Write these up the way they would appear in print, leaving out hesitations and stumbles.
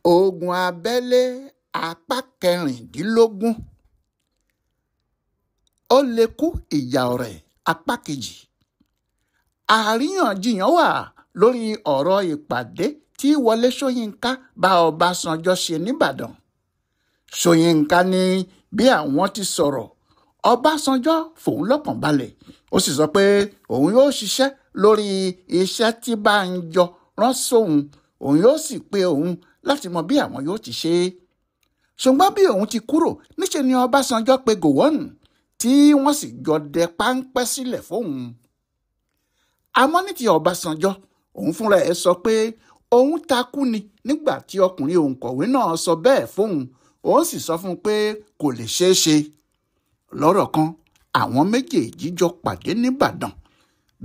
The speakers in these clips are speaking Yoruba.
Ogun abẹ́lé apá kẹrìndínlógún ó lè kú ìjà ọ̀rẹ́ apá kejì. Àríyànjiyàn wà lórí ọ̀rọ̀ ìpàdé tí Wọlé Ṣóyínká bá Ọbásanjọ́ ṣe nìbàdàn. Ṣóyínká ní bí àwọn ti sọ̀rọ̀, Ọbásanjọ́ fòun lọ́kàn balẹ̀, ó sì sọ pé òun yóò ṣiṣẹ́ lórí iṣẹ́ tí Bánjọ rán sóun, òun yóò sì pe òun láti mọ bí àwọn yóò ti ṣe é. Ṣùgbọ́n bí òun ti kúrò, níṣe ni Ọbásanjọ́ pe Gowon tí wọ́n sì jọ dẹ páńpẹ́ sílẹ̀ fóun. Àmọ́ ní ti Ọbásanjọ́, òun fúnra ẹ̀ sọ pé òun takú ni nígbà tí ọkùnrin òǹkọ̀wé náà sọ bẹ́ẹ̀ fóun, òun sì sọ fún un pé kò lè ṣeé ṣe. Lọ́rọ̀ kan, àwọn méjèèjì jọ pàdé nìbàdàn,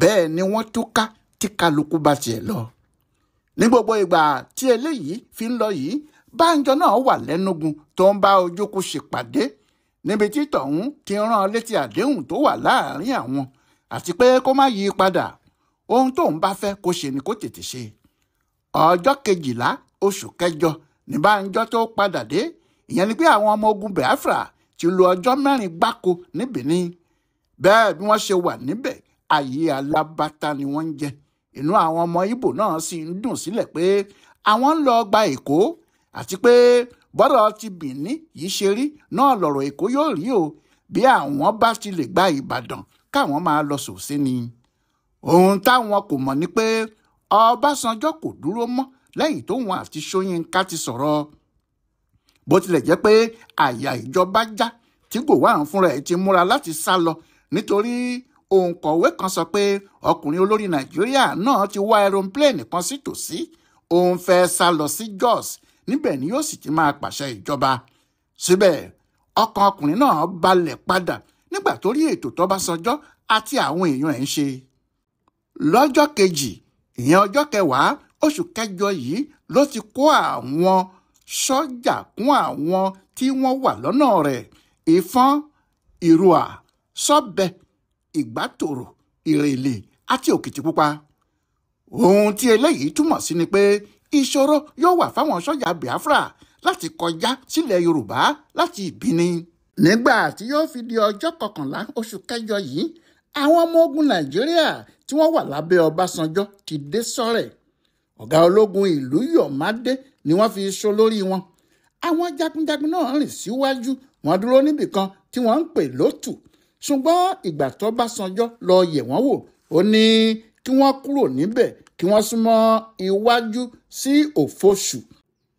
bẹ́ẹ̀ ni wọ́n túká tí kálukú bá tiẹ̀ lọ. Ní gbogbo ìgbà tí eléyìí fi ń lọ yìí, Bánjọ náà wà lẹ́nugun tó ń bá Ojukwu ṣèpàdé, níbi tí tọ̀hún ti rán létí àdéhùn tó wà láàrin àwọn, àti pé kó má yí padà, ohun tóun bá fẹ́ kó ṣe ni kó tètè ṣe. Ọjọ́ 12 oṣù kẹjọ ní Bánjọ tó padà dé, ìyẹn ni pé àwọn ọmọ ogun Biafra ti lo ọjọ́ 4 gbáko ní Benin. Bẹ́ẹ̀ bí wọ́n ṣe wà níbẹ̀, ayé alábàtà ni wọ́n ń jẹ. Inú àwọn ọmọ Ìgbò náà sì ń dùn sílẹ̀ pé àwọn ń lọ gba Èkó, àti pé bọ́dọ̀ ti Benin yìí ṣe rí náà lọ̀rọ̀ Èkó yóò rí o, bí àwọn bá ti lè gba Ìbàdàn káwọn máa lọ sòsé ni. Ohun táwọn kò mọ̀ ni pé Ọbásanjọ́ kò dúró mọ́ lẹ́yìn tóun àti Ṣóyínká ti sọ̀rọ̀. Bó tilẹ̀ jẹ́ pé àyà ìjọba já tí Gowon fúnra ẹ̀ ti múra láti sá lọ, nítorí òǹkọ̀wé kan sọ pé ọkùnrin olórí Nàìjíríà náà ti wá aeroplane kan sí tòsí, òun fẹ́ sá lọ sí Jos, níbẹ̀ ni yóò sì ti máa pàṣẹ ìjọba. Síbẹ̀ ọkàn ọkùnrin náà balẹ̀ padà nígbà tó rí ètò t'Ọbásanjọ́ àti àwọn èèyàn ẹ̀ ń ṣe. Lọ́jọ́ kejì, ìyẹn ọjọ́ 10 oṣù kẹjọ yìí, ló ti kó àwọn sọ́jà kún àwọn tí wọ́n wà lọ́nà rẹ̀: Ìfọ́n, Ìrùà, Sọ́bẹ, Ìgbàtòrò, Ìrèlè àti Òkìtìpupa. Ohun tí eléyìí túmọ̀ sí ni pé ìṣòro yóò wà fáwọn sọ́jà Biafra láti kọjá sílẹ̀ Yorùbá láti Ìbíní. Nígbà tí yóò fi di ọjọ́ 11 oṣù kẹjọ yìí, àwọn ọmọ ogun Nàìjíríà tí wọ́n wà lábẹ́ Ọbásanjọ́ ti dé sọ́rẹ̀. Ọ̀gá ológun ìlú Yọ̀mádé ni wọ́n fi ṣó lórí wọn. Àwọn jagunjagun náà rìn síwájú, wọ́n dúró níbì kan tí wọ́n ń pè lótù. Ṣùgbọ́n ìgbà t'Ọbásanjọ́ lọ yẹ̀ wọ́n wò, ó ní kí wọ́n kúrò níbẹ̀ kí wọ́n súnmọ́ iwájú sí Òfòṣù.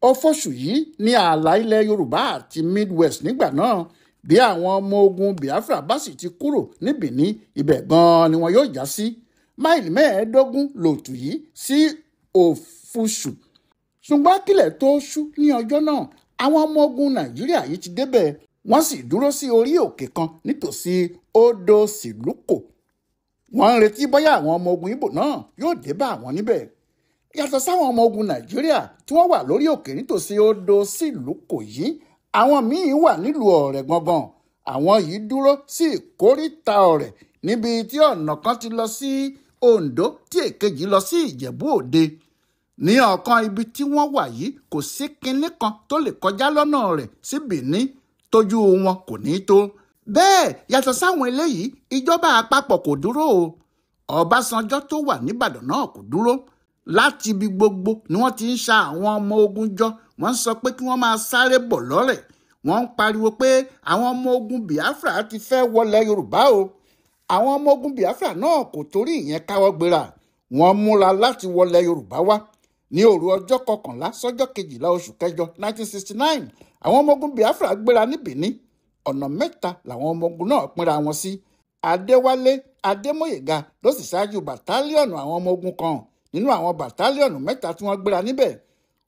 Òfòṣù yìí ní ààlà ilẹ̀ Yorùbá àti Midwest nígbà náà. Bí àwọn ọmọ ogun Biafra bá sì ti kúrò ní Benin, ibẹ̀ gan-an ni wọn yóò já sí. Máìlì 15 lòtù yìí sí Òfòṣù. Ṣùgbọ́n kílẹ̀ tó ṣú ní ọjọ́ náà, àwọn ọmọ ogun Nàìjíríà yìí ti débẹ̀, wọ́n sì dúró sí orí òkè kan nítòsí odò Sìlúkò. Wọ́n ń retí bóyá àwọn ọmọ ogun Ìgbò náà yóò dé bá àwọn níbẹ̀. Yàtọ̀ sáwọn ọmọ ogun Nàìjíríà tí wọ́n wà lórí òkè nítòsí odò Sìlúkò yìí, àwọn míín wà nílùú Ọ̀rẹ̀ gangan. Àwọn yìí dúró sí ìkóríta Ọ̀rẹ̀, níbi tí ọ̀nà kan ti lọ sí Oǹdó tí èkejì lọ sí Ìjẹ̀bú Òde. Ní ọ̀kan ibi tí wọ́n wà yìí, kò sí kinní kan tó lè kọjá lọ́nà rẹ̀ sí Benin tójú wọn kò ní tó. Bẹ́ẹ̀ yàtọ̀ sáwọn eléyìí, ìjọba àpapọ̀ kò dúró o. Ọbásanjọ́ tó wà níbàdàn náà kò dúró. Láti ibi gbogbo ni wọ́n ti ń ṣa àwọn ọmọ ogun jọ. Wọ́n sọ pé kí wọ́n máa sáré bọ̀ lọ́rẹ̀. Wọ́n ń pariwo pé àwọn ọmọ ogun Biafra ti fẹ́ wọlé Yorùbá o. Àwọn ọmọ ogun Biafra náà kò torí ìyẹn káwọ́ gbéra. Wọ́n múra láti wọlé Yorùbá wá. Ní òru ọjọ́ 11 sọ́jọ́ 12 oṣù kẹjọ 1969, àwọn ọmọ ogun Biafra gbéra ní Benin. Ọ̀nà 3 làwọn ọmọ ogun náà pínra wọn sí. Adéwálé Adémóyèga ló sì ṣáájú bàtálíọ̀nù àwọn ọmọ ogun kan nínú àwọn bàtálíọ̀nù 3 tí wọ́n gbéra níbẹ̀.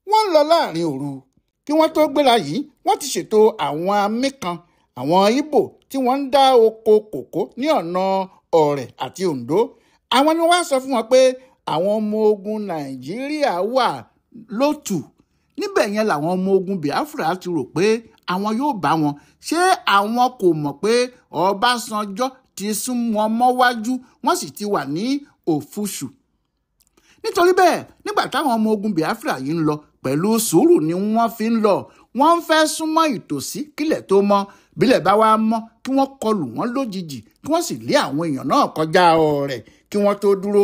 Wọ́n ń lọ láàrin òru. Kí wọ́n tó gbéra yìí, wọ́n ti ṣètò àwọn amí kan, àwọn Ìgbò tí wọ́n ń dá oko kòkó ní ọ̀nà Ọ̀rẹ̀ àti Oǹdó. Àwọn ni wọ́n sọ fún wọn pé àwọn ọmọ ogun Nàìjíríà wà lótù. Níbẹ̀ yẹn làwọn ọmọ ogun Biafra ti rò pé àwọn yóò bá wọn. Ṣé àwọn kò mọ̀ pé Ọbásanjọ́ ti sún wọn mọ́wájú, wọ́n sì ti wà ní Òfòṣù? Nítorí bẹ́ẹ̀, nígbà táwọn ọmọ ogun Biafra yìí ń lọ, pẹ̀lú sùúrù ni wọ́n fi ń lọ. Wọ́n ń fẹ́ súnmọ́ ìtòsí kílẹ̀ tó mọ́. Bílẹ̀ bá wá mọ́ kí wọ́n kọlù wọ́n lójijì kí wọ́n sì lé àwọn èèyàn náà kọjá ọ̀rẹ́ kí wọ́n tó dúró.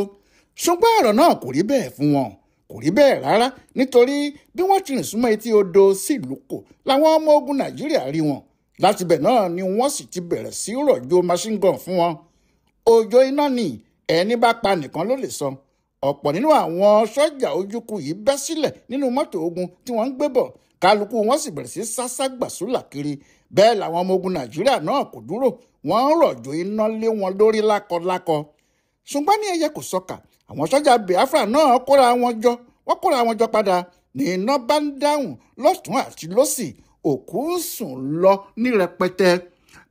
Ṣùgbọ́n ọ̀rọ̀ náà kò rí bẹ́ẹ̀ fún wọn. Kò rí bẹ́ẹ̀ rárá, nítorí bí wọ́n ti rìn súnmọ́ etí odò Sílùkò làwọn ọmọ ogun Nàìjíríà rí wọn. Láti bẹ̀ náà ni wọ́n sì ti bẹ̀rẹ̀ sí rọ̀jò machine gun fún wọn. Òjò iná ni ẹni bá pa nìkan ló lè sọ. Ọ̀pọ̀ nínú àwọn sọ́jà ojúkú yìí bẹ́ sílẹ̀ nínú mọ́tò ogun tí wọ́n ń gbé bọ̀. Kálukú wọn sì bẹ̀rẹ̀ sí sásá gbàsúlà kiri. Bẹ́ẹ̀ làwọn ọmọ ogun Nàìjíríà náà kò dúró. Wọ́n ń rọ̀jò iná lé wọn lórí lákọlákọ. Ṣùgbọ́n ní ẹyẹ kò sọkà, àwọn sọ́jà Biafra náà kóra wọn jọ padà ní iná bá ń dáhùn lọ́tún àti lósì. Òkú sùn lọ ní rẹpẹtẹ.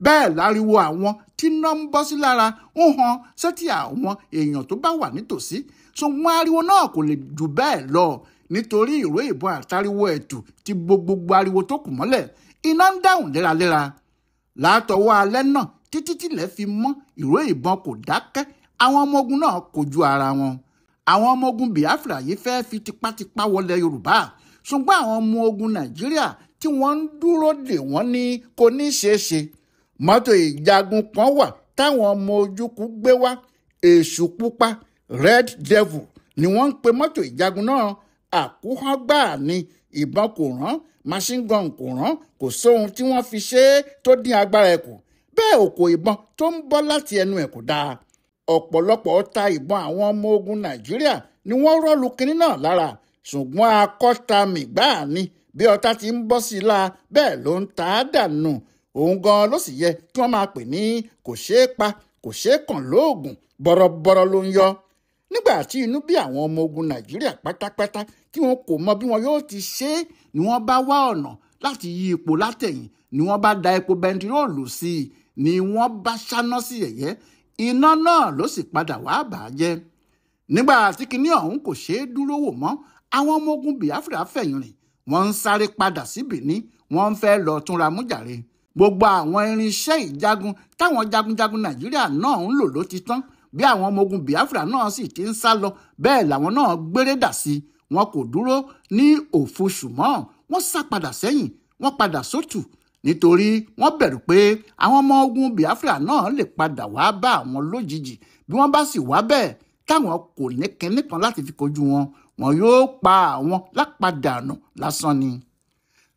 Bẹ́ẹ̀ láriwo àwọn tí iná ń bọ́ sí lára ń hàn sétí àwọn èèyàn tó bá wà nítòsí. Ṣùgbọ́n ariwo náà kò lè jù bẹ́ẹ̀ lọ nítorí ìró ìbọn àtàriwo ẹ̀tù ti gbogbo ariwo tó kù mọ́lẹ̀. Iná ń dáhùn léraléra. Látọwọ́ alẹ́ náà títí tílẹ̀ fi mọ́, ìró ìbọn kò dákẹ́. Àwọn ọmọ ogun náà kojú ara wọn. Àwọn ọmọ ogun Biafra yìí fẹ́ fi tipátipá wọlé Yorùbá. Ṣùgbọ́n àwọn ọmọ ogun Nàìjíríà tí wọ́n ń dúró dè wọ́n ní kò ní ṣeé ṣe. Mọ́tò ìjagun kan wà táwọn ọmọ ojúkú gbé wá. Èṣù pupa, Red Devil ni wọ́n ń pe mọ́tò ìjagun náà. Àkúhán gbáà ni, ìbọn kò rán, machine gun kò rán, kò sóhun tí wọ́n fi ṣe é tó dín agbára ẹ̀ kù. Bẹ́ẹ̀ òkò ìbọn tó ń bọ́ láti ẹnu ẹ̀ kò dáa. Ọ̀pọ̀lọpọ̀ ọta ìbọn àwọn ọmọ ogun Nàìjíríà ni wọ́n rọ́ọ̀lù kinní náà lára. Ṣùgbọ́n akọ́tàmì gbáà ni, bí ọta ti ń bọ́ sí i la bẹ́ẹ̀ ló ń ta á dànù. Òun gan ló sì yẹ kí wọ́n máa pè ní kò ṣeé pa, kò ṣeé kàn lóògùn, bọ̀rọ̀bọ̀rọ̀ ló ń yọ. Nígbà tí inú bí àwọn ọmọ ogun Nàìjíríà pátápátá tí wọn kò mọ bí wọn yóò ti ṣe é, ni wọ́n bá wá ọ̀nà láti yí ipò látẹ̀yìn, ni wọ́n bá da epo bẹntiróòlù sí i, ni wọ́n bá ṣáná sí yẹ̀yẹ́. Iná náà ló sì padà wá bàjẹ́. Nígbà tí kinní ọ̀hún kò ṣeé dúró wò mọ́, àwọn ọmọ ogun Biafra fẹ̀yìn rìn. Wọ́n ń sáré padà sí Benin, wọ́n ń fẹ́ lọ túnra mú jàre. Gbogbo àwọn irinṣẹ́ ìjagun táwọn jagunjagun Nàìjíríà náà ń lò ló ti tán. Bí àwọn ọmọ ogun Biafra náà sì ti ń sá lọ, bẹ́ẹ̀ làwọn náà gbéré dà sí. Wọn kò dúró ní Òfusù mọ́, wọ́n sá padà sẹ́yìn, wọ́n padà sótù. Nítorí wọ́n bẹ̀rù pé àwọn ọmọ ogun Biafra náà lè padà wá bá àwọn lójijì. Bí wọ́n bá sì wá bẹ́ẹ̀, táwọn kò ní kinní kan láti fi kojú wọn, wọn yóò pa àwọn lápadànù lásán ni.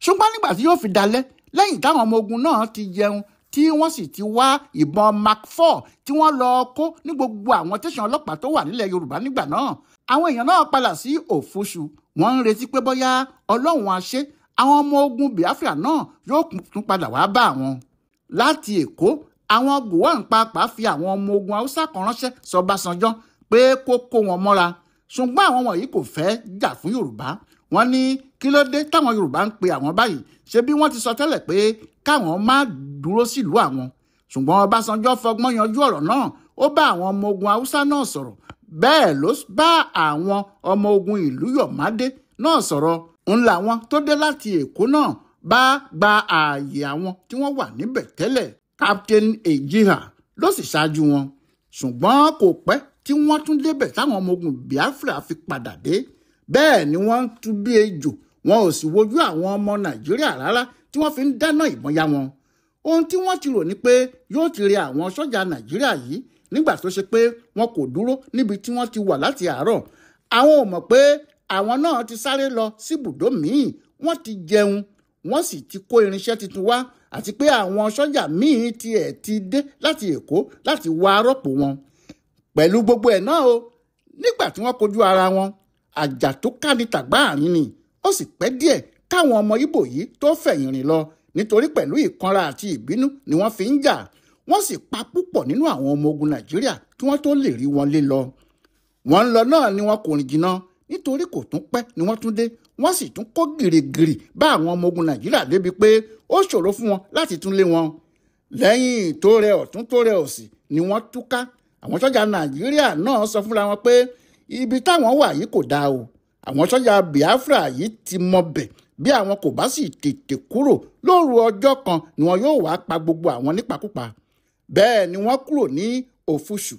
Ṣùgbọ́n nígbà tí yóò fi dalẹ́, lẹ́yìn táwọn ọmọ ogun náà ti jẹun, tí wọ́n sì ti wá ìbọn Mark 4 tí wọ́n lọ kó ní gbogbo àwọn tẹ̀sán ọlọ́pàá tó wà nílẹ̀ Yorùbá nígbà náà, àwọn èèyàn náà padà sí Òfusù. Wọ́n ń retí pé bóyá Ọlọ́run á ṣe, àwọn ọmọ ogun Biafra náà yóò tún padà wá bá àwọn. Láti Èkó, àwọn Gowon pàápàá fi àwọn ọmọ ogun Haúsá kan ránṣẹ́ s'Ọbásanjọ́ pé kó kó wọn mọ́ra. Ṣùgbọ́n àwọn wọ̀nyí kò fẹ́ jà fún Yorùbá. Wọ́n ní kí ló dé táwọn Yorùbá ń pe àwọn báyìí, ṣé bí wọ́n ti sọ tẹ́lẹ̀ pé káwọn má dúró sílùú àwọn. Ṣùgbọ́n Ọbásanjọ́ fọgbọ́n yanjú ọ̀rọ̀ náà. Ó bá àwọn ọmọ ogun Haúsá náà sọ̀rọ̀. Bẹ́ẹ̀ ló bá àwọn ọmọ ogun ìlú Yọ̀mádé náà sọ̀rọ̀. Ń làwọn tó dé láti Èkó náà bá gba ààyè àwọn tí wọ́n wà níbẹ̀ tẹ́lẹ̀. Captain Ejira ló sì ṣáájú wọn. Ṣùgbọ́n kò pẹ́ tí wọ́n tún débẹ̀ táwọn ọmọ ogun Biafra fi padà dé. Bẹ́ẹ̀ ni wọ́n tú bí ejò, wọn ò sì wojú àwọn ọmọ Nàìjíríà rárá tí wọ́n fi ń dáná ìbọn ya wọn. Ohun tí wọ́n ti rò ní pé yóò ti rẹ àwọn sọ́jà Nàìjíríà yìí nígbà tó ṣe pé wọn kò dúró níbi tí wọ́n ti wà láti àárọ̀. Àwọn ò mọ̀ pé àwọn náà ti sáré lọ sí ibùdó míì, wọ́n ti jẹun, wọ́n sì ti kó irinṣẹ́ tuntun wá, àti pé àwọn sọ́jà míì ti dé láti Èkó láti wá rọ́pò wọn. Pẹ̀lú gbogbo ẹ̀ náà o, nígbà tí wọ́n kojú ara wọn, àjà tó ká ní tàgbáàrín ni. Ó sì pẹ́ díẹ̀ káwọn ọmọ Ìgbò yìí tó fẹ̀yìn rìn lọ, nítorí pẹ̀lú ìkanra àti ìbínú ni wọ́n fi ń jà. Wọ́n sì pa púpọ̀ nínú àwọn ọmọ ogun Nàìjíríà kí wọ́n tó lè rí wọn lé lọ. Wọ́n ń lọ náà ni wọn kò rìn jìnnà, nítorí kò tún pẹ́ ni wọ́n tún dé. Wọ́n sì tún kó gìrìgìrì bá àwọn ọmọ ogun Nàìjíríà débi pé ó ṣòro fún wọn láti tún lé wọn. Lẹ́yìn tó rẹ ọ̀tún tó rẹ òsì ni wọ́n túká. Àwọn sọ́jà Nàìjíríà náà sọ fúnra wọn pé ibi táwọn wà yìí kò dáa o. Àwọn sọ́jà Biafra yìí ti mọbẹ̀, bí àwọn kò bá sì tètè kúrò lóru ọjọ́ kan ni wọn yóò wá pa gbogbo àwọn nípakúpa. Bẹ́ẹ̀ ni wọ́n kúrò ní Òfusù,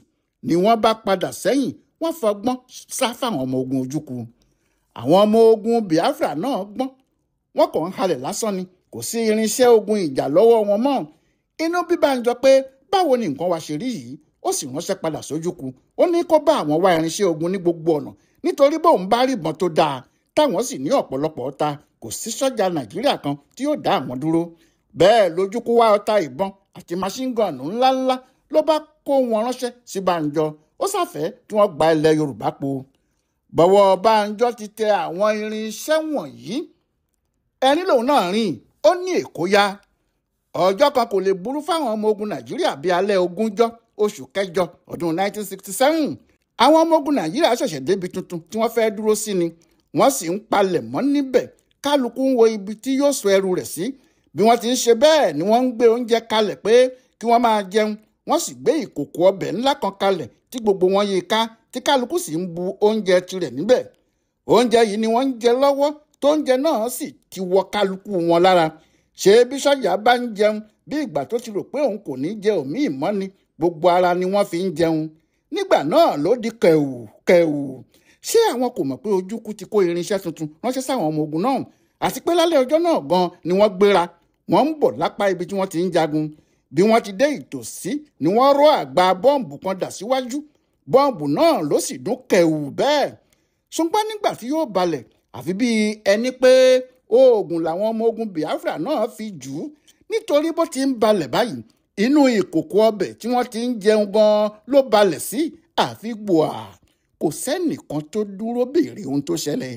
ni wọ́n bá padà sẹ́yìn, wọ́n fọgbọ́n sá fáwọn ọmọ ogun ojúkù. àwọn ọmọ ogun Biafra náà gbọ́n, wọ́n kàn ń halẹ̀ lásán ni, kò sí irinṣẹ́ ogun ìjà lọ́wọ́ wọn mọ́. Inú bí Bánjọ pé báwo ni nǹkan wa ṣe rí yìí, ó sì ránṣẹ́ padà sójúku. Ó ní kó bá àwọn wá irinṣẹ́ ogun ní gbogbo ọ̀nà, nítorí bóun bá rí ìbọn tó dáa táwọn sì ní ọ̀pọ̀lọpọ̀ ọta, kò sí sọ́jà Nàìjíríà kan tí yóò dá àwọn dúró. Bẹ́ẹ̀ lójúkú wá ọta ìbọn àti máṣíngọ̀nù ńláńlá ló bá kó wọn ránṣẹ́ sí Bánjọ. Ó ṣàfẹ́ kí wọ́n gba ilẹ̀ Yorùbá po. Bọ́wọ́ Bánjọ ti tẹ àwọn irinṣẹ́ wọ̀nyí, ẹni lòun náà rìn, ó ní Èkó yá. Ọjọ́ kan kò lè burú fáwọn ọmọ ogun Nàìjíríà bí alẹ́ 20 oṣù kẹjọ ọdún 1967. Àwọn ọmọ ogun Nàìjíríà ṣẹ̀ṣẹ̀ débi tuntun tí wọ́n fẹ́ dúró sí ni, wọ́n sì ń palẹ̀ mọ́ níbẹ̀. Kálukú ń wo ibi tí yóò sọ ẹrù rẹ̀ sí. Bí wọ́n ti ń ṣe bẹ́ẹ̀ ni wọ́n ń gbé oúnjẹ kalẹ̀ pé kí wọ́n máa jẹun. Wọ́n sì gbé ìkòkò ọbẹ̀ ńlá kan kalẹ̀ tí gbogbo wọn yí ká, tí kálukú sì ń bu oúnjẹ tirẹ̀ níbẹ̀. Oúnjẹ yìí ni wọ́n ń jẹ lọ́wọ́, tó oúnjẹ náà sì ti wọ kálukú wọn lára. Ṣé bí sọ́jà bá ń jẹun bí ìgbà tó ti rò pé òun kò ní jẹ òmíì mọ́ ni, gbogbo ara ni wọ́n fi ń jẹun. Nígbà náà ló di kẹ̀wù kẹ̀wù. Ṣé àwọn kò mọ̀ pé Ojúkú ti kó irinṣẹ́ tuntun ránṣẹ́ sáwọn ọmọ ogun náà, àti pé lálẹ́ ọjọ́ náà gan ni wọ́n gbéra, wọ́n ń bọ̀ lápá ibi tí wọ́n ti ń jagun. Bí wọ́n ti dé ìtòsí ni wọ́n rọ́ àgbá bọ́ǹbù kan dà síwájú. Bọ́ǹbù náà ló sì dún kẹ̀wù bẹ́ẹ̀. Ṣùgbọ́n nígbà tí yóò balẹ̀, àfi bí ẹni pé oògùn làwọn ọmọ ogun Biafra náà fi jù ú, nítorí bó ti ń balẹ̀ báyìí, inú ìkòkò ọbẹ̀ tí wọ́n ti ń jẹun gan ló balẹ̀ sí, àfi gbòà. Kò sẹ́nìkan tó dúró béèrè ohun tó ṣẹlẹ̀,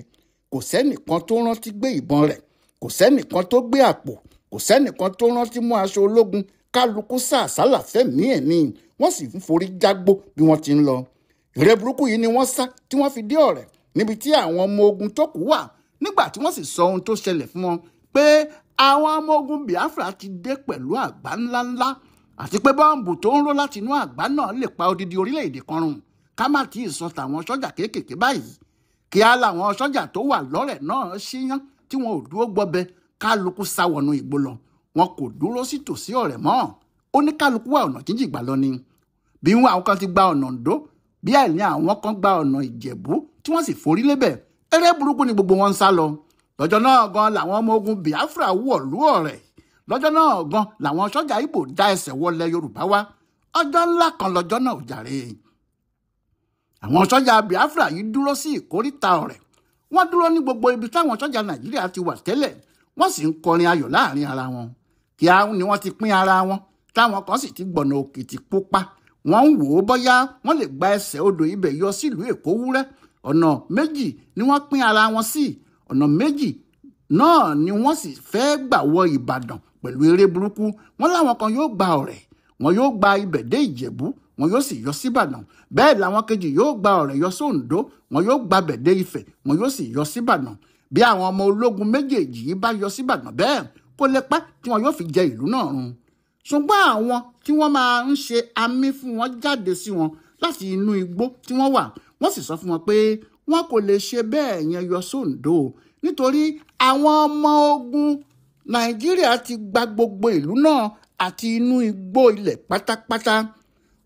kò sẹ́nìkan tó rántí gbé ìbọn rẹ̀, kò sẹ́nìkan tó gbé àpò, kò sẹ́nìkan tó rántí mú aṣọ ológun. Kálukú sàsálà fẹ́mi ẹ̀ ni, wọ́n sì ń forí jágbó bí wọ́n ti ń lọ. Ère burúkú yìí ni wọ́n sá tí wọ́n fi dé Ọ̀rẹ̀, níbi tí àwọn ọmọ ogun tó kù wà. Nígbà tí wọ́n sì sọ ohun tó ṣẹlẹ̀ fún wọn, pé àwọn ọmọ ogun Biafra ti dé pẹ̀lú àgbá ńláńlá, àti pé bọ́ǹbù tó ń ró láti inú àgbá náà lè pa odidi orílẹ̀-èdè kan run, ká má tí ì sọ tàwọn sọ́jà kéékèèké báyìí. Kíá làwọn sọ́jà tó wà lọ́rẹ̀ náà ṣíyán tí wọn ò dúró gbọbẹ. Kálukú sá wọnú igbó lọ, wọn kò dúró sí tòsí Ọ̀rẹ̀ mọ́. Ó ní kálukú wá ọ̀nà jíjìn gbà lọ ni. Bí wọn àwọn kan ti gba ọ̀nà Oǹdó, bí àìní àwọn kan gba ọ̀nà Ìjẹ̀bú tí wọ́n sì forí lébẹ̀. Eré burúkú ni gbogbo wọn ń sá lọ. Lọ́jọ́ náà gan làwọn ọmọ ogun Biafra wọ̀lú Ọ̀rẹ̀. Lọ́jọ́ náà gan làwọn sọ́jà Ìgbò dá ẹsẹ̀ wọlé Yorùbá wá. Ọjọ́ ńlá kan lọ́jọ́ náà ò jàre. Àwọn sọ́jà Biafra yìí dúró sí ìkóríta Ọ̀rẹ̀. Wọ́n dúró ní gbogbo ibi táwọn sọ́jà Nàìjíríà ti wà tẹ́lẹ̀. Wọ́n sì ń kọrin ayọ̀ láàrin ara wọn. Kíá ni wọ́n ti pín ara wọn, táwọn kan sì ti gbọ̀nà Òkìtìpupa. Wọ́n ń wò ó bóyá wọ́n lè gba ẹsẹ̀ odò ibẹ̀ yọ sílùú Èkó wúrẹ́. Ọ̀nà méjì ni wọ́n pín ara wọn sí. Ọ̀nà méjì náà ni wọ́n sì fẹ́ gbà wọ Ìbàdàn pẹ̀lú eré burúkú. Wọ́n láwọn kan yóò gba Ọ̀rẹ̀, wọn yóò gba ibẹ̀ dé Ìjẹ̀bú, wọn yóò sì yọ síbàdàn. Bẹ́ẹ̀ làwọn kejì yóò gba Ọ̀rẹ̀ yọ sóǹdó, wọn yóò gba bẹ̀ dé Ifẹ̀, wọn yóò sì yọ síbàdàn. Bí àwọn ọmọ ológun méjèèjì yìí bá yọ síbàdàn bẹ́ẹ̀, kó lè pẹ́ tí wọn yóò fi jẹ ìlú náà run. Ṣùgbọ́n àwọn tí wọ́n máa ń ṣe amí fún wọn jáde sí wọn láti inú igbó tí wọ́n wà. Wọ́n sì sọ fún wọn pé wọn kò lè ṣe bẹ́ẹ̀ yẹn yọ sóǹdó, nítorí àwọn ọmọ ogun Nàìjíríà ti gba gbogbo ìlú náà àti inú igbó ilẹ̀ pátápátá.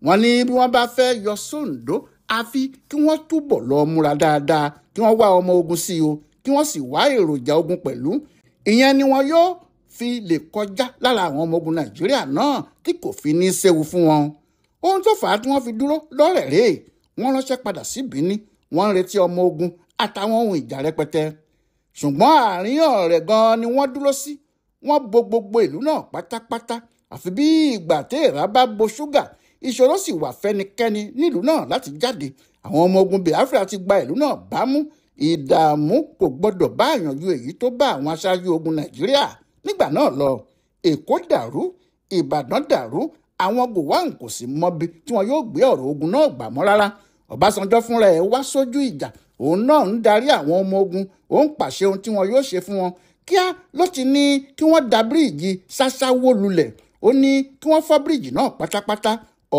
Wọ́n ní bí wọ́n bá fẹ́ yọ sóǹdó, àfi kí wọ́n túbọ̀ lọ múra dáadáa, kí wọ́n wá ọmọ ogun sí o, kí wọ́n sì wá èròjà ogun pẹ̀lú. Ìyẹn ni wọn yóò fi lè kọjá lára àwọn ọmọ ogun Nàìjíríà náà tí kò fi ní séwu fún wọn. Ohun tó fà á tí wọ́n fi dúró lọ́rẹ̀ rèé. Wọ́n ránṣẹ́ padà sí Bìíní, wọ́n ń retí ọmọ ogun àtàwọn ohun ìjà rẹpẹtẹ. Ṣùgbọ́n àárín Ọ̀rẹ̀ gan ni wọ́n dúró sí. Wọ́n bo gbogbo ìlú náà pátápátá, àfi bí ìgbà téèrà bá bo ṣúgà. Ìṣòro sì wà fẹ́nikẹ́ni nílùú náà láti jáde. Àwọn ọmọ ogun Biafra ti gba ìlú náà bámú. Ìdààmú kò gbọdọ̀ bá àyànjú èyí tó bá àwọn aṣáájú ogun Nàìjíríà nígbà náà lọ. Èkó dàrú, Ìbàdàn dàrú, àwọn Gowon kò sì mọbi tí wọn yóò gbé ọ̀rọ̀ ogun náà gbà mọ́ rárá. Ọbásanjọ́ fúnra ẹ̀ wá sójú ìjà, òun náà ń darí àwọn ọmọ ogun, òun pàṣẹ ohun tí wọn yóò ṣe fún wọn. Kíá ló ti ní kí wọ́n da bíríìjì Ṣáṣáwó lulẹ̀. Ó ní kí wọ́n fọ́ bíríìjì náà pátápátá.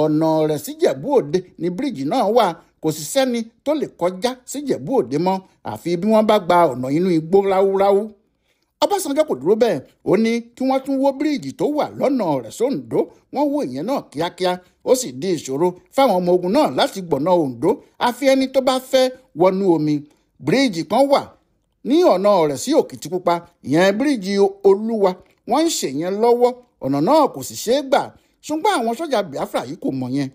Ọ̀nà Ọ̀rẹ̀ síjẹ̀bú Òde ni bíríìjì náà wà. Kò sì sẹ́ni tó lè kọjá síjẹ̀bú Òde mọ́, àfi bí wọ́n bá gba ọ̀nà inú igbó ráúráú. Ọbásanjọ́ kò dúró bẹ́ẹ̀. Ó ní kí wọ́n tún wó bíríìjì tó wà lọ́nà Ọ̀rẹ̀ sóǹdó. Wọ́n wó ìyẹn náà kíákíá. Ó sì di ìṣòro fáwọn ọmọ ogun náà láti gbọ̀nà Oǹdó, àfi ẹni tó bá fẹ́ wọnú omi. Bíríìjì kan wà ní ọ̀nà Ọ̀rẹ̀ sí Òkìtìpupa ìyẹn bíríìjì Olúwa wọ́n ń ṣèyẹn lọ́wọ́ ọ̀nà náà kò sì ṣeé gbà ṣùgbọ́n àwọn sọ́jà Biafra yìí kò mọ̀ yẹn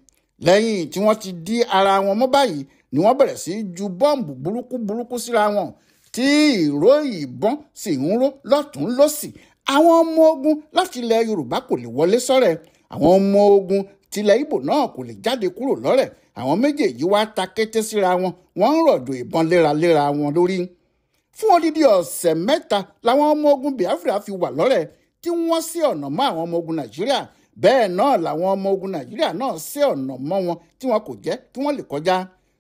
lẹ́yìn tí wọ́n ti dí ara wọn mọ́ báyìí ni wọ́n bẹ̀rẹ̀ sí ju bọ́ǹbù burúkú síra wọn tí ìró ìbọn sì ń ró lọ́tún lọ́sì àwọn ọmọ ogun láti ilẹ̀ Yorùbá kò lè wọlé sọ́rẹ̀ àwọn ọmọ ogun tilẹ̀ Ìgbò náà kò lè jáde kúrò lọ́rẹ̀ àwọn méjèèjì wá ta kété síra wọn wọ́n ń rọ̀dọ̀ ìbọn léraléra wọn lórí fún odidi ọ̀sẹ̀ mẹ́ta làwọn ọmọ ogun Biafra fi wà lọ́rẹ̀ tí wọ́n ṣí ọ̀nà mọ́ àwọn ọmọ ogun Nàìjíríà bẹ́ẹ̀ náà làwọn ọmọ ogun Nàìjíríà náà ṣí ọ̀nà mọ́ wọn tí wọn kò jẹ́ kí wọ́n lè kọjá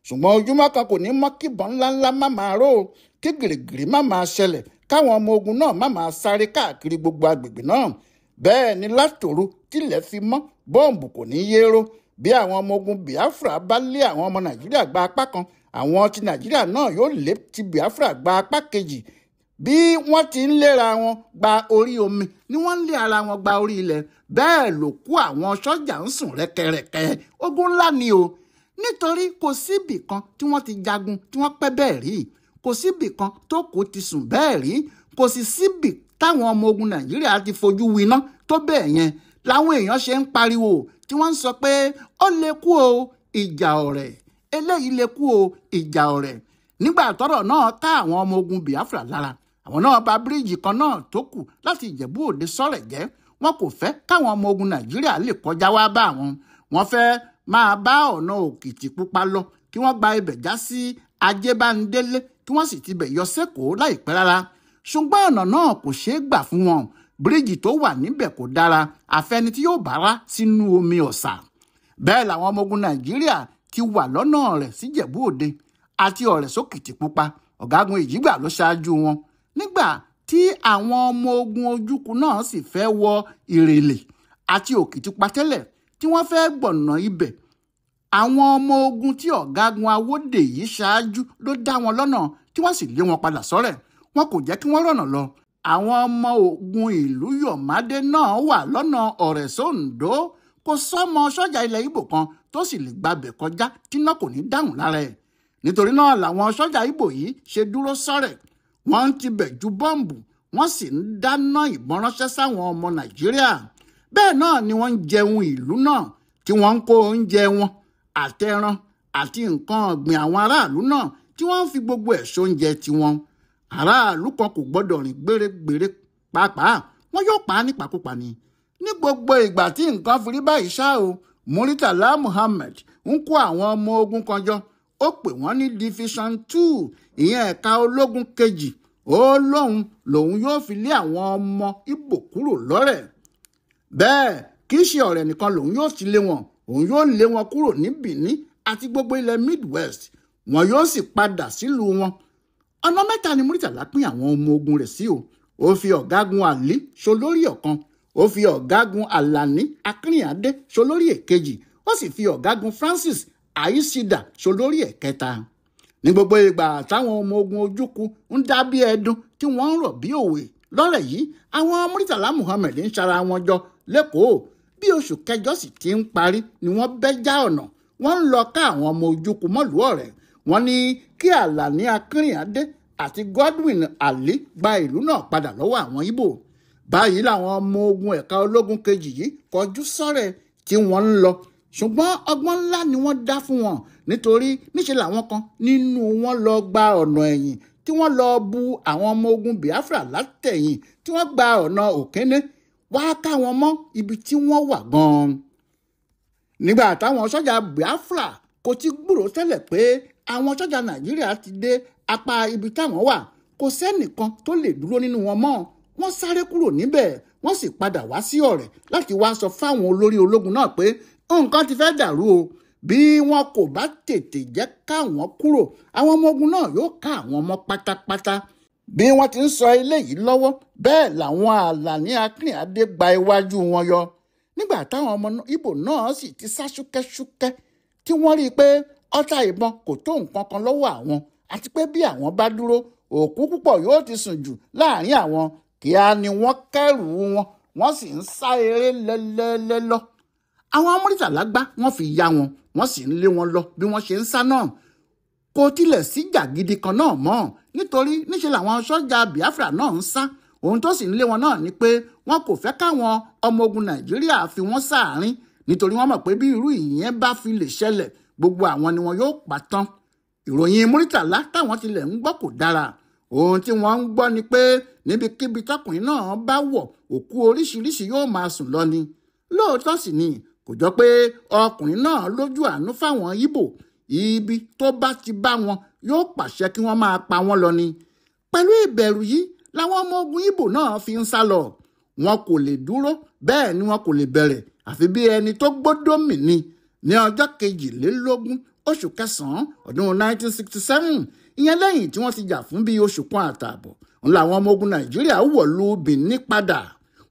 ṣùgbọ́n ojúmọ́ kan kò ní mọ́ kíbọn ńláńlá má máa ró kí gìrìgìrì má máa ṣẹlẹ̀ káwọn ọmọ ogun náà má máa sáré káàkiri gbogbo agbègbè náà bẹ́ẹ̀ ni látòru tílẹ̀ fi mọ́ bọ́ǹbù kò ní yéró bí àwọn ọmọ ogun Biafra bá lé àwọn ọmọ Nàìjíríà gba apá kan àwọn ti Nàìjíríà náà yóò lé ti Biafra gba apá kejì bí wọ́n ti ń léra wọn gba orí omi ni wọ́n ń lé ara wọn gba orí ilẹ̀ bẹ́ẹ̀ ló kú àwọn sọ́jà ń sùn rẹ́kẹrẹ́kẹ́ ogun ńlá ni o nítorí kò síbì kan tí wọ́n ti jagun tí wọ́n pẹ́ bẹ́ẹ̀ rí kò síbì kan tó kù ti sùn bẹ́ẹ̀ rí kò sì síbì táwọn ọmọ ogun Nàìjíríà ti fojú winá tó bẹ́ẹ̀ yẹn làwọn èèyàn ṣe ń pariwo tí wọ́n ń sọ pé ó lè kú o ìjà ọ̀rẹ́ eléyìí lè kú o ìjà ọ̀rẹ́ nígbà tọ́rọ̀ náà ká àwọn ọmọ ogun Biafra lára àwọn náà bà bíríìjì kan náà tó kù láti Ìjẹ̀bú Òde sọ́rẹ̀ jẹ́ wọn kò fẹ́ káwọn ọmọ ogun Nàìjíríà lè kọjá wá bá wọn fẹ́ máa bá ọ̀nà Òkìtìpupa lọ kí wọ́n gba ibẹ̀ já sí Ajébándélé kí wọ́n sì ti bẹ̀ yọ sẹ́kọ̀ọ́ láìpẹ́ rárá ṣùgbọ́n ọ̀nà náà kò ṣeé gbà fún wọn bíríìjì tó wà níbẹ̀ kò dára àfẹni tí yóò bá rá sínú omi ọ̀sà bẹ́ẹ̀ làwọn ọmọ ogun Nàìjíríà ti wà lọ́nà Ọ̀rẹ̀ sí Ìjẹ̀bú Òde àti Ọ̀rẹ̀ sókìtìpupa ọ̀gágun Èjìgbà ló ṣáájú wọn nígbà tí àwọn ọmọ ogun Ojúkù náà sì fẹ́ wọ Ìrèlè àti Òkìtìpupa tẹ́lẹ̀ tí wọ́n fẹ́ gbọ̀nà ibẹ̀ àwọn ọmọ ogun tí ọ̀gágun Awódèyí ṣáájú ló dá wọn lọ́nà tí wọ́n sì lé wọn padà sọ́rẹ̀ wọn kò jẹ́ kí wọ́n rọ̀nà lọ àwọn ọmọ ogun ìlú Yọ̀mádé náà wà lọ́nà Ọ̀rẹ̀ sóńdó kò sọ́mọ sọ́jà ilẹ̀ Ìgbò kan tó sì lè gbabẹ̀ kọjá tíná kò ní dáhùn lára ẹ̀ nítorí náà làwọn sọ́jà Ìgbò yìí ṣe dúró sọ́rẹ̀ wọ́n ń tibẹ̀ ju bọ́ǹbù wọ́n sì ń dáná ìbọn ránṣẹ́ sáwọn ọmọ Nàìjíríà bẹ́ẹ̀ náà ni wọ́n ń jẹun ìlú náà tí wọ́n ń kó oúnjẹ wọn àtẹran àti nǹkan ọ̀gbìn àwọn aráàlú náà tí wọ́n ń fi gbogbo ẹ̀ ṣoúnjẹ tiwọn aráàlú kan kò gbọ́dọ̀ rìn gbèrègbèrè pàápàá wọn yóò pa á nípakúpa ni ní gbogbo ìgbà tí nǹkan fi rí báyìí ṣá o Muritala Muhammed ń kó àwọn ọmọ ogun kan jọ ó pè wọ́n ní Division 2 ìyẹn ẹ̀ka ológun kejì ó lòun yóò fi lé àwọn ọmọ Ìgbò kúrò lọ́rẹ̀ bẹ́ẹ̀ kì í ṣe Ọ̀rẹ̀ nìkan lòun yóò ti lé wọn òun yóò lé wọn kúrò ní Benin àti gbogbo ilẹ̀ Midwest wọn yóò sì padà sílùú wọn ọ̀nà mẹ́ta ni Muritala pín àwọn ọmọ ogun rẹ̀ sí o ó fi ọ̀gágun Ali ṣolórí ọ̀kan ó fi ọ̀gágun Alani Akínrìnádé ṣolórí èkejì ó sì fi ọ̀gágun Francis Àìsídà ṣolórí ẹ̀kẹta ní gbogbo ìgbà táwọn ọmọ ogun Ojúkù ń dá bí ẹdun tí wọ́n ń rọ̀ bí òwe lọ́rẹ̀ yìí àwọn Muritala Muhammed ń ṣara wọn jọ lẹ́kọ̀ọ́ bí oṣù kẹjọ sì ti ń parí ni wọ́n bẹ́ já ọ̀nà wọ́n ń lọ ká àwọn ọmọ Ojúkù mọ́lùú Ọ̀rẹ̀ wọ́n ní kí Àlàní Akínrìnádé àti Godwin Ali gba ìlú náà padà lọ́wọ́ àwọn Ìgbò báyìí làwọn ọmọ ogun ẹ̀ka ológun kejì yìí kọjú sọ́rẹ̀ tí wọ́n ń lọ ṣùgbọ́n ọgbọ́n ńlá ni wọ́n dá fún wọn nítorí níṣe làwọn kan nínú wọn lọ gba ọ̀nà ẹ̀yìn tí wọ́n lọ bu àwọn ọmọ ogun Biafra látẹ̀yìn tí wọ́n gba ọ̀nà Òkéné wá ká wọn mọ́ ibi tí wọ́n wà gan-an nígbà táwọn sọ́jà Biafra kò ti gbúròó tẹ́lẹ̀ pé àwọn sọ́jà Nàìjíríà ti dé apá ibi táwọn wà kò sẹ́nìkan tó lè dúró nínú wọn mọ́ wọ́n sáré kúrò níbẹ̀ wọ́n sì padà wá sí Ọ̀rẹ̀ láti wá sọ fáwọn olórí ológun náà pé nǹkan ti fẹ́ dàrú o bí wọn kò bá tètè jẹ́ káwọn kúrò àwọn ọmọ ogun náà yóò ká àwọn ọmọ pátápátá bí wọ́n ti ń sọ eléyìí lọ́wọ́ bẹ́ẹ̀ làwọn Àlàní Akínrìnádé gba iwájú wọn yọ nígbà táwọn ọmọ Ìgbò náà sì ti sá ṣúkẹ́ṣúkẹ́ tí wọ́n rí i pé ọta ìbọn kò tó nǹkan kan lọ́wọ́ àwọn àti pé bí àwọn bá dúró òkú púpọ̀ yóò ti sùn jù láàrin àwọn kíá ni wọ́n kẹ́rù wọ́n sì ń sá eré lẹ́lẹ́lẹ́ lọ àwọn Muritala gbá wọ́n fi ya wọn sì ń lé wọn lọ bí wọ́n ṣe ń sá náà kò tilẹ̀ síjà gidi kan náà mọ́ nítorí níṣe làwọn sọ́jà Biafra náà ń sá ohun tó sì ń lé wọn náà ni pé wọn kò fẹ́ káwọn ọmọ ogun Nàìjíríà fi wọ́n sáàárín nítorí wọ́n mọ̀ pé bí irú ìyẹn bá fi lè ṣẹlẹ̀ gbogbo àwọn ni wọn yóò pa tán. Ìròyìn Muritàlá táwọn tilẹ̀ ń gbọ́ kò dára. Ohun tí wọ́n ń gbọ́ ni pé níbikíbi tọkùnrin náà bá wọ̀ òkú oríṣiríṣi yóò máa sùn lọ ni. Lóòótọ́ sì ni kò jọ pé ọkùnrin náà lójú àánú fáwọn Ìgbò ibi tó bá ti bá wọn yóò pàṣẹ kí wọ́n máa pa wọ́n lọ ni. Pẹ̀lú ìbẹ̀rù yìí làwọn ọmọ ogun Ìgbò náà fi ń sá lọ. Wọn kò lè dúró bẹ́ẹ̀ ni wọn kò lè bẹ̀rẹ̀ àfi bí ẹni tó gbódò mì ni. Ní ọjọ́ 22 oṣù kẹsàn-án ọdún 1967 ìyẹn lẹ́yìn tí wọ́n ti jà fún bíi oṣù kan àtààbọ̀ ń làwọn ọmọ ogun Nàìjíríà wọ̀lú Benin padà.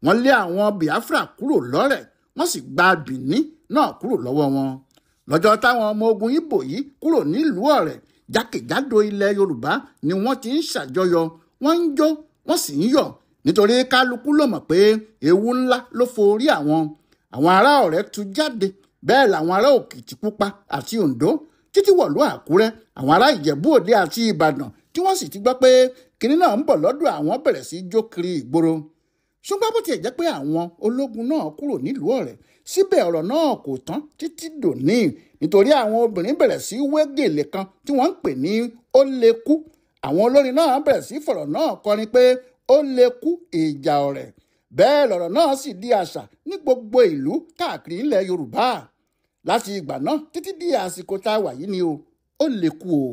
Wọ́n lé àwọn Biafra kúrò lọ́rẹ̀ wọ́n sì gba Benin náà kúrò lọ́wọ́ wọn. Lọ́jọ́ táwọn ọmọ ogun Ìgbò yìí kúrò nílùú Ọ̀rẹ̀ jákèjádò ilẹ̀ Yorùbá ni wọ́n ti ń ṣàjọyọ̀ wọ́n ń jó wọ́n sì ń yọ̀ nítorí kálukú ló mọ̀ pé ewu ńlá ló forí àwọn ará Ọ̀rẹ́ tú jáde bẹ́ẹ̀ làwọn ará Òkìtìpupa àti Oǹdó títí wọ̀lú Àkúrẹ́ àwọn ará Ìjẹ̀bú Òde àti Ìbàdàn tí wọ́n sì ti gbọ́ pé kinní náà ń bọ̀ lọ́dọ̀ àwọn bẹ̀rẹ̀ sí jó kiri ìgboro. Ṣùgbọ́n bó tiẹ̀ jẹ́ pé àwọn ológun náà kúrò nílùú Ọ̀rẹ́ síbẹ̀ ọ̀rọ̀ náà kò tán títí dòní nítorí àwọn obìnrin bẹ̀rẹ̀ sí wé gèlè kan tí wọ́n ń pè ní ó lè kú. Àwọn olórin náà bẹ̀rẹ̀ sí fọ̀rọ̀ náà kọrin pé ó lè kú ìjà Ọ̀rẹ́. Bẹ́ẹ̀ lọ̀rọ̀ náà sì di àṣà ní gbogbo ìlú káàkiri ilẹ̀ Yorùbá. Láti ìgbà náà títí di àsìkò tá a wà yìí ni ó lè kú o.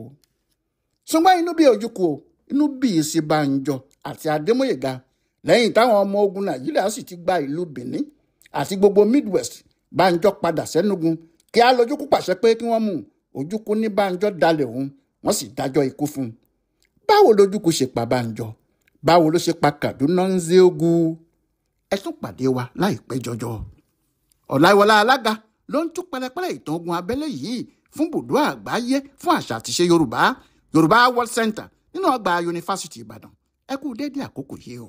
Ṣùgbọ́n inú bí Ojukwu o inú bí Ìsìnbànjọ àti Adémóyèga lẹ́yìn táwọn ọmọ ogun Nàìjíríà sì ti gba ìlú Benin àti gbogbo Midwest Bánjọ padà sẹ́nugu kí á lójúkú pàṣẹ pé kí wọ́n mú Ojukwu ní Bánjọ dalẹ̀ òun wọ́n sì dájọ́ ikú fún un. Báwo lójúkú ṣe pa Bánjọ? Báwo ló ṣe pa Kaduna Nzeogwu? Ẹ tún pàdé wa láìpẹ́ jọjọ. Ọláyíwọlá Alága ló ń tún pẹ̀lẹ́pẹ̀lẹ́ ìtàn ogun abẹ́lé yìí fún Ibùdó Àgbáyé fún àṣà àti ìṣe Yorùbá World Center nínú ọgbà Yunifásítì Ìbàdàn. Ẹ kú déédéé àkókò yìí o.